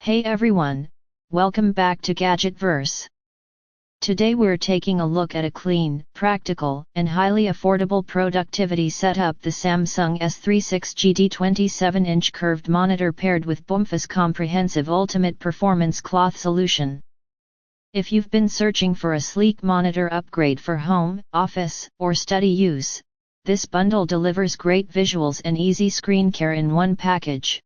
Hey everyone, welcome back to Gadgetverse. Today we're taking a look at a clean, practical, and highly affordable productivity setup: the Samsung S36GD 27-inch curved monitor paired with Boomph's comprehensive ultimate performance cloth solution. If you've been searching for a sleek monitor upgrade for home, office, or study use, this bundle delivers great visuals and easy screen care in one package.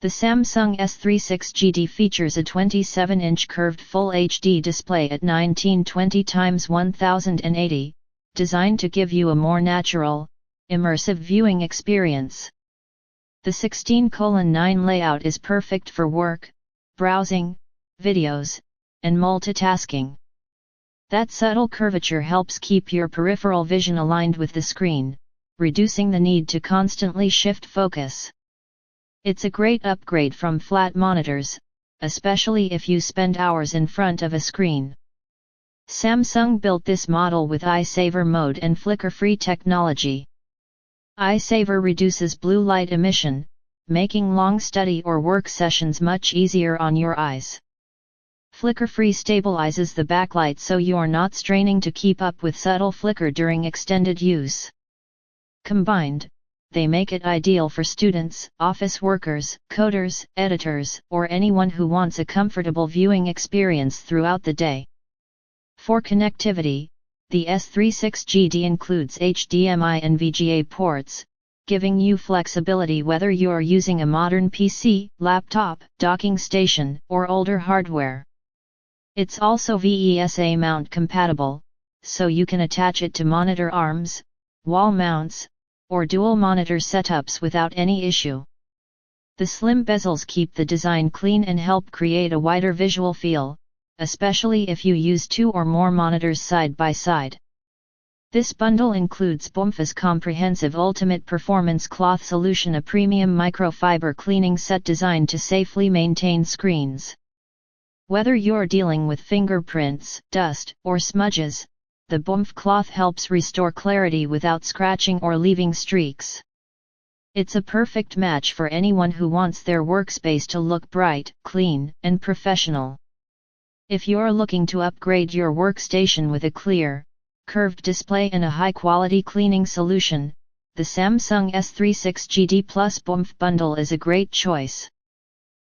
The Samsung S36GD features a 27-inch curved Full HD display at 1920x1080, designed to give you a more natural, immersive viewing experience. The 16:9 layout is perfect for work, browsing, videos, and multitasking. That subtle curvature helps keep your peripheral vision aligned with the screen, reducing the need to constantly shift focus. It's a great upgrade from flat monitors, especially if you spend hours in front of a screen. Samsung built this model with Eye Saver mode and flicker-free technology. Eye Saver reduces blue light emission, making long study or work sessions much easier on your eyes. Flicker-free stabilizes the backlight so you're not straining to keep up with subtle flicker during extended use. Combined, they make it ideal for students, office workers, coders, editors, or anyone who wants a comfortable viewing experience throughout the day. For connectivity, the S36GD includes HDMI and VGA ports, giving you flexibility whether you're using a modern PC, laptop, docking station, or older hardware. It's also VESA mount compatible, so you can attach it to monitor arms, wall mounts, or dual monitor setups without any issue. The slim bezels keep the design clean and help create a wider visual feel, especially if you use two or more monitors side by side. This bundle includes Boomph's comprehensive ultimate performance cloth solution, a premium microfiber cleaning set designed to safely maintain screens. Whether you're dealing with fingerprints, dust, or smudges, the Boomph cloth helps restore clarity without scratching or leaving streaks. It's a perfect match for anyone who wants their workspace to look bright, clean, and professional. If you're looking to upgrade your workstation with a clear, curved display and a high-quality cleaning solution, the Samsung S36GD Plus Boomph bundle is a great choice.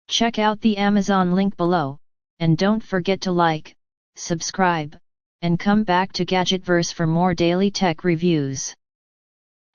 Check out the Amazon link below, and don't forget to like, subscribe, and come back to Gadgetverse for more daily tech reviews.